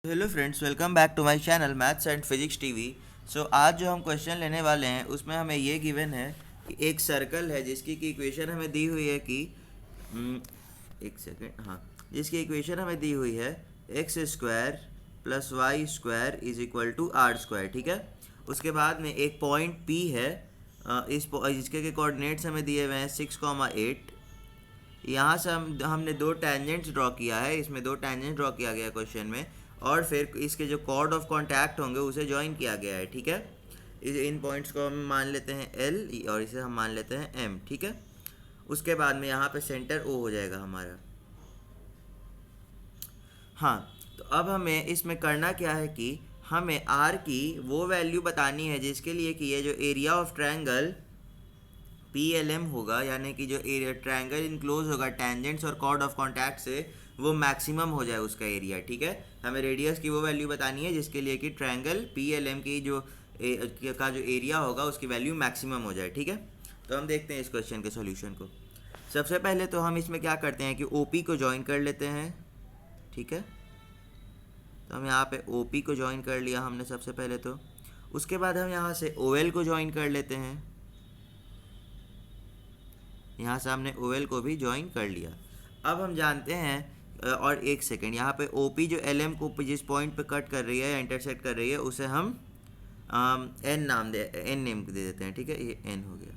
Hello friends, welcome back to my channel maths and physics TV. आज जो हम question लेने वाले हैं उसमें हमें ये गिवन है कि एक सर्कल है जिसकी की इक्वेशन हमें दी हुई है कि एक सेकेंड, हाँ, जिसकी इक्वेशन हमें दी हुई है X square plus Y square is equal to R square. ठीक है। उसके बाद में एक पॉइंट पी है, जिसके के कोऑर्डिनेट्स हमें दिए हुए हैं 6,8। यहाँ से हमने दो टेंजेंट्स ड्रॉ किया है, इसमें दो टेंजेंट्स ड्रॉ किया गया है क्वेश्चन में, और फिर इसके जो कॉर्ड ऑफ कांटेक्ट होंगे उसे ज्वाइन किया गया है। ठीक है। इन पॉइंट्स को हम मान लेते हैं एल और इसे हम मान लेते हैं एम। ठीक है। उसके बाद में यहाँ पे सेंटर ओ हो जाएगा हमारा। हाँ, तो अब हमें इसमें करना क्या है कि हमें आर की वो वैल्यू बतानी है जिसके लिए कि ये जो एरिया ऑफ ट्रायंगल PLM होगा, यानी कि जो एरिया ट्रायंगल इनक्लोज होगा टेंजेंट्स और कॉर्ड ऑफ कांटेक्ट से, वो मैक्सिमम हो जाए उसका एरिया। ठीक है। हमें रेडियस की वो वैल्यू बतानी है जिसके लिए कि ट्रायंगल PLM की का जो एरिया होगा उसकी वैल्यू मैक्सिमम हो जाए। ठीक है। तो हम देखते हैं इस क्वेश्चन के सॉल्यूशन को। सबसे पहले तो हम इसमें क्या करते हैं कि OP को ज्वाइन कर लेते हैं। ठीक है। तो हम यहाँ पे OP को ज्वाइन कर लिया हमने सबसे पहले। तो उसके बाद हम यहाँ से OL को ज्वाइन कर लेते हैं। यहाँ से हमने OL को भी ज्वाइन कर लिया। अब हम जानते हैं, और एक सेकेंड, यहाँ पे OP जो LM को जिस पॉइंट पे कट कर रही है या इंटरसेक्ट कर रही है उसे हम N नेम दे देते हैं। ठीक है, ये N हो गया।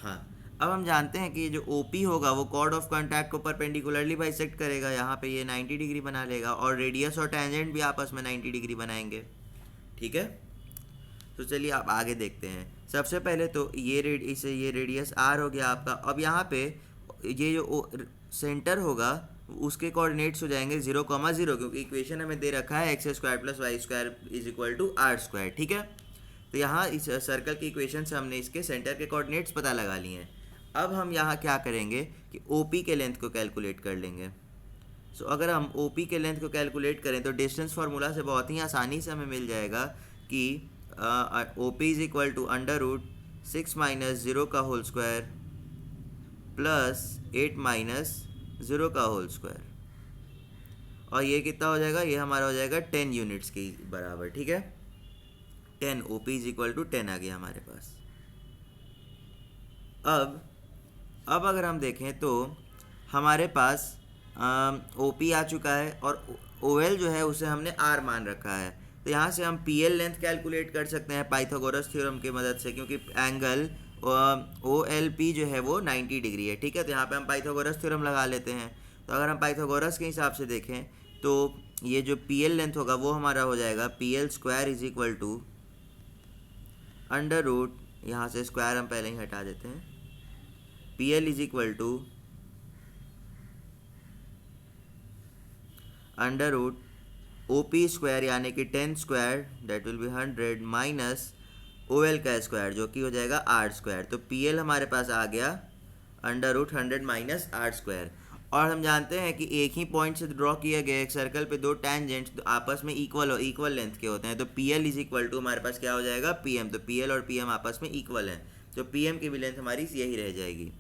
हाँ, अब हम जानते हैं कि ये जो OP होगा वो कॉर्ड ऑफ कांटेक्ट को परपेंडिकुलरली बाइसेक्ट करेगा। यहाँ पे ये 90 डिग्री बना लेगा और रेडियस और टेंजेंट भी आपस में 90 डिग्री बनाएंगे। ठीक है। तो चलिए आप आगे देखते हैं। सबसे पहले तो ये रेडियस आर हो गया आपका। अब यहाँ पे ये जो सेंटर होगा उसके कोऑर्डिनेट्स हो जाएंगे 0,0, क्योंकि इक्वेशन हमें दे रखा है X square plus Y square is equal to R square. ठीक है। तो यहाँ इस सर्कल की इक्वेशन से हमने इसके सेंटर के कोऑर्डिनेट्स पता लगा लिए हैं। अब हम यहाँ क्या करेंगे कि OP के लेंथ को कैलकुलेट कर लेंगे। अगर हम OP के लेंथ को कैलकुलेट करें तो डिस्टेंस फार्मूला से बहुत ही आसानी से हमें मिल जाएगा कि OP is equal to under root 6 minus 0 का होल स्क्वायर प्लस 8 माइनस 0 का होल स्क्वायर। और ये कितना हो जाएगा? ये हमारा हो जाएगा 10 यूनिट्स के बराबर। ठीक है। 10 OP इज इक्वल टू 10 आ गया हमारे पास। अब अगर हम देखें तो हमारे पास OP आ चुका है और OL जो है उसे हमने R मान रखा है। तो यहाँ से हम PL लेंथ कैलकुलेट कर सकते हैं पाइथागोरस थ्योरम की मदद से, क्योंकि एंगल OLP जो है वो 90 डिग्री है। ठीक है। तो यहाँ पे हम पाइथागोरस थ्योरम लगा लेते हैं। तो अगर हम पाइथागोरस के हिसाब से देखें तो ये जो PL लेंथ होगा वो हमारा हो जाएगा PL square is equal to under root, यहाँ से स्क्वायर हम पहले ही हटा देते हैं, PL is equal to under root OP square यानी कि 10 square that will be 100 minus OL का स्क्वायर जो कि हो जाएगा R स्क्वायर। तो PL हमारे पास आ गया under root 100 minus R square. और हम जानते हैं कि एक ही पॉइंट से ड्रॉ किए गए एक सर्कल पे दो टेंजेंट्स तो आपस में इक्वल लेंथ के होते हैं। तो PL इज इक्वल टू हमारे पास क्या हो जाएगा? PM। तो PL और PM आपस में इक्वल हैं, तो PM की भी लेंथ हमारी यही रह जाएगी।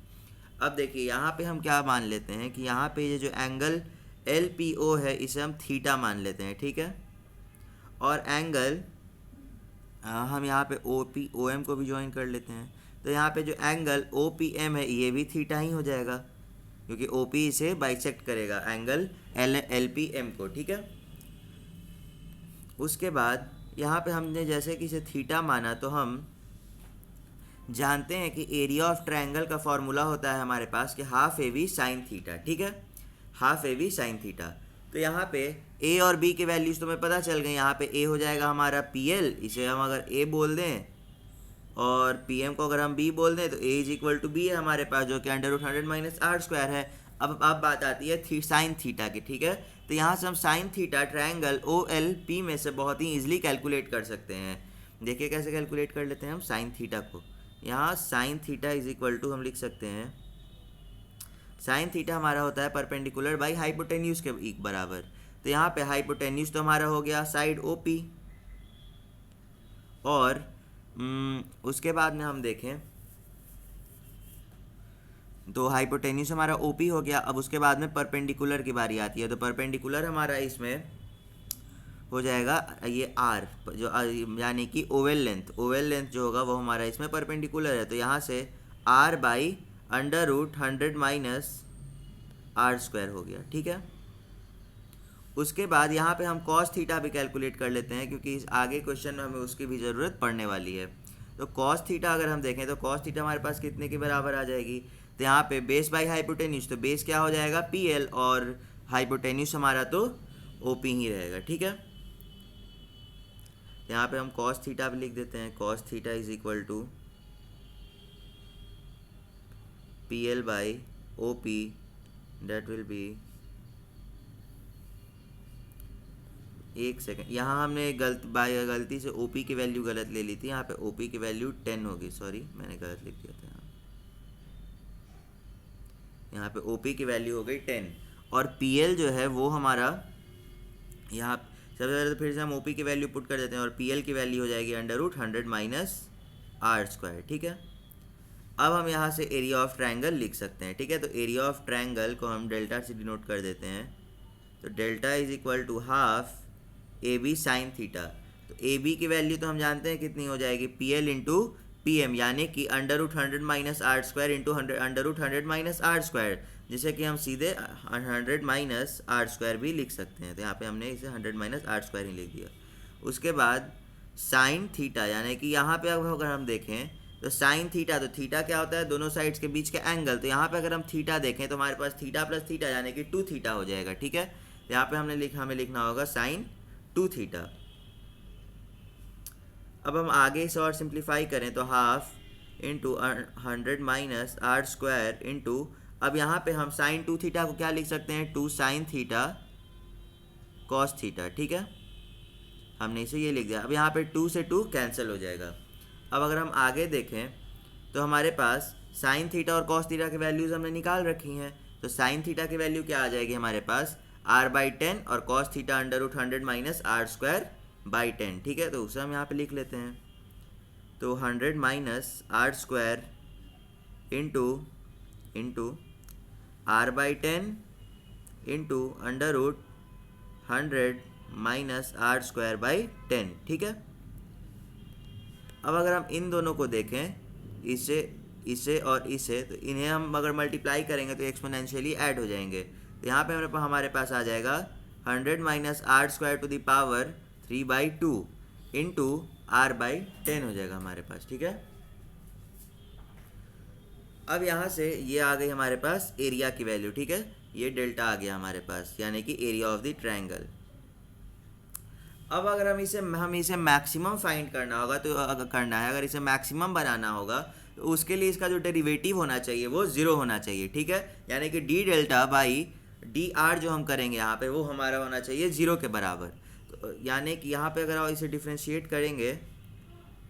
अब देखिए यहाँ पे हम क्या मान लेते हैं कि यहाँ पे ये जो एंगल LPO है इसे हम थीटा मान लेते हैं। ठीक है। और एंगल हम यहाँ पे OM को भी ज्वाइन कर लेते हैं। तो यहाँ पे जो एंगल OPM है ये भी थीटा ही हो जाएगा, क्योंकि OP इसे बाइसेक्ट करेगा एंगल LPM को। ठीक है। उसके बाद यहाँ पे हमने जैसे कि इसे थीटा माना, तो हम जानते हैं कि एरिया ऑफ ट्रायंगल का फॉर्मूला होता है हमारे पास कि हाफ AV साइन थीटा। ठीक है, हाफ AV साइन थीटा। तो यहाँ पे A और B के वैल्यूज़ तो हमें पता चल गए। यहाँ पे A हो जाएगा हमारा PL, इसे हम अगर A बोल दें, और PM को अगर हम B बोल दें तो A is equal to B है हमारे पास, जो कि under root 100 minus R square है। अब बात आती है साइन थीटा की। ठीक है। तो यहाँ से हम साइन थीटा ट्रायंगल OLP में से बहुत ही ईजिली कैलकुलेट कर सकते हैं। देखिए कैसे कैलकुलेट कर लेते हैं हम साइन थीटा को। यहाँ sine theta is equal to हम लिख सकते हैं, साइन थीटा हमारा होता है परपेंडिकुलर बाई हाइपोटेन्यूज के बराबर। तो यहाँ पे हाइपोटेन्यूज तो हमारा हो गया साइड OP, और उसके बाद में हम देखें तो हाइपोटेन्यूज हमारा OP हो गया। अब उसके बाद में परपेंडिकुलर की बारी आती है। तो परपेंडिकुलर हमारा इसमें हो जाएगा ये आर जो यानी कि ओवेल लेंथ जो होगा वो हमारा इसमें परपेंडिकुलर है, तो यहाँ से R by under root 100 minus R square हो गया, ठीक है। उसके बाद यहाँ पे हम कॉस थीटा भी कैलकुलेट कर लेते हैं, क्योंकि इस आगे क्वेश्चन में हमें उसकी भी ज़रूरत पड़ने वाली है। तो कॉस थीटा अगर हम देखें तो कॉस थीटा हमारे पास कितने के बराबर आ जाएगी, तो यहाँ पे बेस बाई हाइपोटेन्यूज, तो बेस क्या हो जाएगा पी एल, और हाइपोटेन्यूज हमारा तो ओ पी ही रहेगा, ठीक है। यहाँ पे हम कॉस थीटा भी लिख देते हैं, cos theta is equal to P L by O P, that will be, एक सेकंड, यहाँ हमने गलती से ओपी की वैल्यू गलत ले ली थी, यहाँ पे ओपी की वैल्यू 10 होगी, सॉरी मैंने गलत लिख दिया था। यहाँ पे ओपी की वैल्यू हो गई 10, और पीएल जो है वो हमारा, यहाँ सबसे पहले तो फिर से हम ओपी की वैल्यू पुट कर देते हैं, और पीएल की वैल्यू हो जाएगी under root 100 minus R square, ठीक है। अब हम यहाँ से एरिया ऑफ ट्रायंगल लिख सकते हैं, ठीक है। तो एरिया ऑफ ट्रायंगल को हम डेल्टा से डिनोट कर देते हैं, तो delta is equal to half A B sine theta. तो ए बी की वैल्यू तो हम जानते हैं कितनी हो जाएगी, P L into P M, यानी कि under root 100 minus R square into under root 100 minus R square, जिसे कि हम सीधे 100 माइनस आर स्क्वायर भी लिख सकते हैं। तो यहाँ पे हमने इसे 100 माइनस आर स्क्वायर ही लिख दिया। उसके बाद साइन थीटा, यानी कि यहाँ पे अगर हम देखें तो साइन थीटा, तो थीटा क्या होता है, दोनों साइड्स के बीच का एंगल। तो यहाँ पे अगर हम थीटा देखें तो हमारे पास थीटा प्लस थीटा यानी कि 2 थीटा हो जाएगा, ठीक है। तो यहाँ पे हमें लिखना होगा साइन 2 थीटा। अब हम आगे इसे और सिंप्लीफाई करें तो half into 100 minus R square into, अब यहाँ पे हम साइन 2 थीटा को क्या लिख सकते हैं, 2 साइन थीटा कॉस थीटा, ठीक है। हमने इसे ये लिख दिया। अब यहाँ पे 2 से 2 कैंसिल हो जाएगा। अब अगर हम आगे देखें तो हमारे पास साइन थीटा और कॉस थीटा की वैल्यूज़ हमने निकाल रखी हैं। तो साइन थीटा की वैल्यू क्या आ जाएगी हमारे पास, आर बाई 10, और cos theta under root 100 minus R square by 10, ठीक है। तो उसे हम यहाँ पे लिख लेते हैं। तो 100 minus R square into R by 10 into under root 100 minus R square by 10, ठीक है। अब अगर हम इन दोनों को देखें, इसे और इसे, तो इन्हें हम अगर मल्टीप्लाई करेंगे तो एक्सपोनेंशियली ऐड हो जाएंगे। तो यहाँ पे हमारे पास आ जाएगा 100 minus R square to the power 3/2 into R by 10 हो जाएगा हमारे पास, ठीक है। अब यहाँ से ये आ गई हमारे पास एरिया की वैल्यू, ठीक है। ये डेल्टा आ गया हमारे पास, यानी कि एरिया ऑफ द ट्रायंगल। अब अगर हम इसे मैक्सिमम फाइंड करना होगा, तो अगर इसे मैक्सिमम बनाना होगा तो उसके लिए इसका जो डेरिवेटिव होना चाहिए वो 0 होना चाहिए, ठीक है। यानी कि D delta by D R जो हम करेंगे यहाँ पे वो हमारा होना चाहिए 0 के बराबर। तो यानी कि यहाँ पे अगर हम इसे डिफ्रेंशिएट करेंगे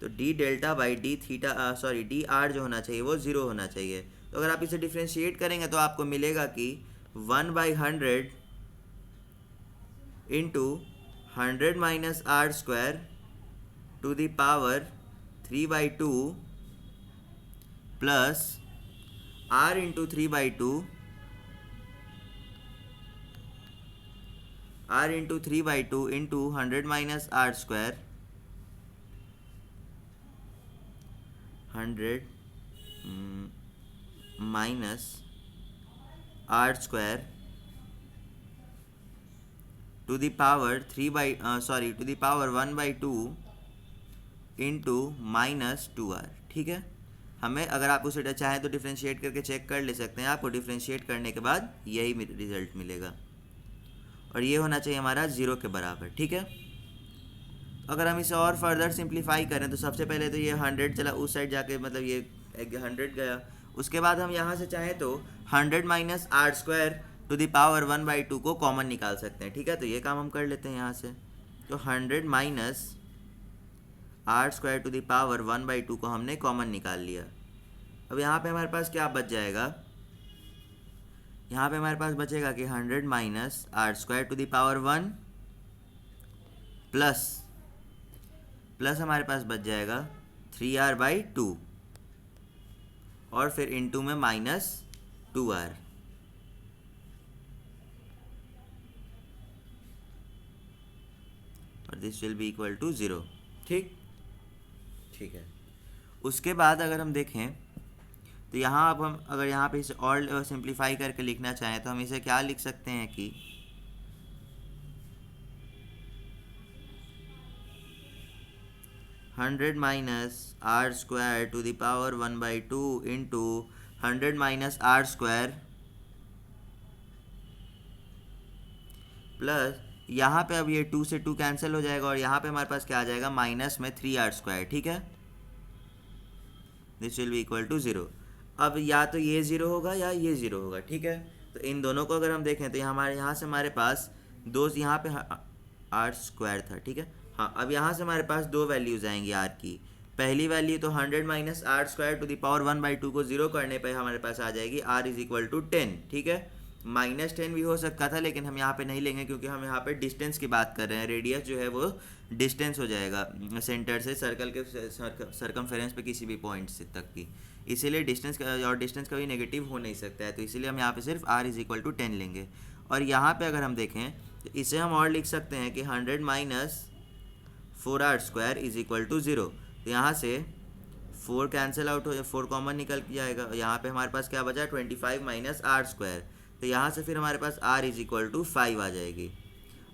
तो D delta by D R जो होना चाहिए वो 0 होना चाहिए। तो अगर आप इसे डिफ्रेंशिएट करेंगे तो आपको मिलेगा कि 1/100 into 100 minus R square to the power 3/2 plus R into 3/2 into 100 minus R square 100 minus R square to the power 1/2 into -2r, ठीक है। हमें अगर आप उसे चाहें तो डिफ्रेंशिएट करके चेक कर ले सकते हैं, आपको डिफ्रेंशिएट करने के बाद यही रिजल्ट मिलेगा, और ये होना चाहिए हमारा 0 के बराबर, ठीक है। अगर हम इसे और फर्दर सिंप्लीफाई करें तो सबसे पहले तो ये 100 चला उस साइड जाके, मतलब ये 100 गया। उसके बाद हम यहाँ से चाहें तो 100 minus R square to the power 1/2 को कॉमन निकाल सकते हैं, ठीक है। तो ये काम हम कर लेते हैं यहाँ से। तो 100 minus R square to the power 1/2 को हमने कॉमन निकाल लिया। अब यहाँ पे हमारे पास क्या बच जाएगा, यहाँ पे हमारे पास बचेगा कि 100 minus R square to the power 1 plus हमारे पास बच जाएगा 3r/2 और फिर इनटू में -2r। और this will be equal to 0। ठीक है। उसके बाद अगर हम देखें तो यहाँ अब हम अगर यहाँ पे इसे और सिंप्लीफाई करके लिखना चाहें तो हम इसे क्या लिख सकते हैं कि 100 minus R square to the power 1/2 into 100 minus R square plus यहाँ पे अब ये 2 से 2 कैंसिल हो जाएगा और यहाँ पे हमारे पास क्या आ जाएगा माइनस में 3r स्क्वायर। ठीक है, this will be equal to 0। अब या तो ये 0 होगा या ये 0 होगा। ठीक है, तो इन दोनों को अगर हम देखें तो यहाँ से हमारे पास यहाँ पे आर स्क्वायर था। ठीक है, हाँ, अब यहाँ से हमारे पास दो वैल्यूज़ आएंगी आर की। पहली वैल्यू तो 100 minus R square to the power 1/2 को 0 करने पे हमारे पास आ जाएगी r इज इक्वल टू 10। ठीक है, -10 भी हो सकता था लेकिन हम यहाँ पे नहीं लेंगे क्योंकि हम यहाँ पे डिस्टेंस की बात कर रहे हैं। रेडियस जो है वो डिस्टेंस हो जाएगा सेंटर से सर्कल के सरकमफेरेंस पे किसी भी पॉइंट से तक की, इसीलिए डिस्टेंस कभी नेगेटिव हो नहीं सकता है, तो इसीलिए हम यहाँ पे सिर्फ r इज इक्वल टू 10 लेंगे। और यहाँ पे अगर हम देखें तो इसे हम और लिख सकते हैं कि 100 minus 4r square is equal to 0। तो यहाँ से 4 कैंसिल आउट हो जाए, 4 कॉमन निकल जाएगा। यहाँ पे हमारे पास क्या बचा 25 माइनस आर स्क्वायर। तो यहाँ से फिर हमारे पास r इज इक्वल टू 5 आ जाएगी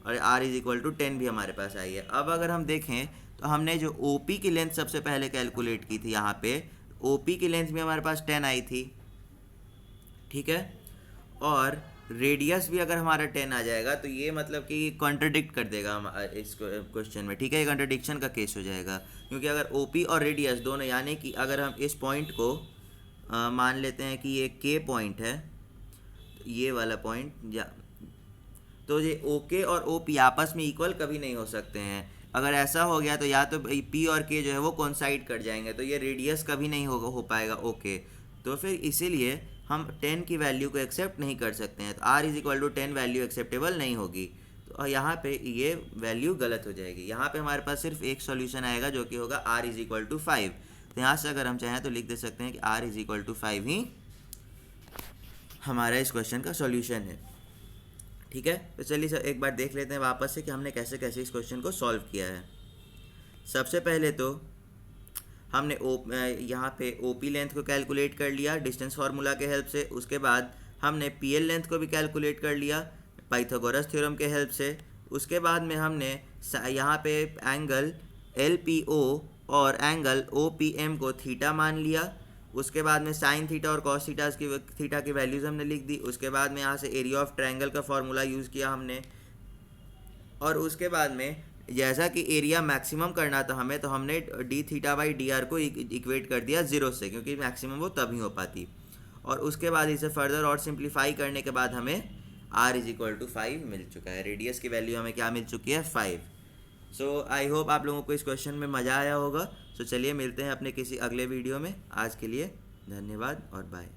और r इज इक्वल टू 10 भी हमारे पास आई है। अब अगर हम देखें तो हमने जो OP की लेंथ सबसे पहले कैलकुलेट की थी, यहाँ पे OP की लेंथ भी हमारे पास 10 आई थी। ठीक है, और रेडियस भी अगर हमारा 10 आ जाएगा तो ये मतलब कि कॉन्ट्रडिक्ट कर देगा हम इस क्वेश्चन में। ठीक है, ये कॉन्ट्रडिक्शन का केस हो जाएगा क्योंकि अगर OP और रेडियस दोनों, यानी कि अगर हम इस पॉइंट को मान लेते हैं कि ये K पॉइंट है, ये वाला पॉइंट, या तो ये OK और OP आपस में इक्वल कभी नहीं हो सकते हैं। अगर ऐसा हो गया तो या तो P और K जो है वो कोइंसाइड कर जाएंगे, तो ये रेडियस कभी नहीं हो पाएगा OK। तो फिर इसीलिए हम 10 की वैल्यू को एक्सेप्ट नहीं कर सकते हैं, तो r is equal to 10 value acceptable नहीं होगी। तो यहाँ पे ये वैल्यू गलत हो जाएगी। यहाँ पे हमारे पास सिर्फ एक सॉल्यूशन आएगा जो कि होगा r इज इक्वल टू 5। तो यहाँ से अगर हम चाहें तो लिख दे सकते हैं कि r इज इक्वल टू 5 ही हमारा इस क्वेश्चन का सॉल्यूशन है। ठीक है, तो चलिए सर एक बार देख लेते हैं वापस से कि हमने कैसे कैसे इस क्वेश्चन को सॉल्व किया है। सबसे पहले तो हमने यहाँ पे OP लेंथ को कैलकुलेट कर लिया डिस्टेंस फार्मूला के हेल्प से। उसके बाद हमने PL लेंथ को भी कैलकुलेट कर लिया पाइथागोरस थ्योरम के हेल्प से। उसके बाद में हमने यहाँ पे एंगल LPO और एंगल OPM को थीटा मान लिया। उसके बाद में साइन थीटा और कॉस थीटा की वैल्यूज़ हमने लिख दी। उसके बाद में यहाँ से एरिया ऑफ ट्रायंगल का फॉर्मूला यूज़ किया हमने। और उसके बाद में जैसा कि एरिया मैक्सिमम करना था हमें, तो हमने D theta by D R को इक्वेट कर दिया 0 से, क्योंकि मैक्सिमम वो तभी हो पाती। और उसके बाद इसे फर्दर और सिंप्लीफाई करने के बाद हमें r इज इक्वल टू 5 मिल चुका है। रेडियस की वैल्यू हमें क्या मिल चुकी है 5। सो आई होप आप लोगों को इस क्वेश्चन में मज़ा आया होगा। सो चलिए मिलते हैं अपने किसी अगले वीडियो में। आज के लिए धन्यवाद और बाय।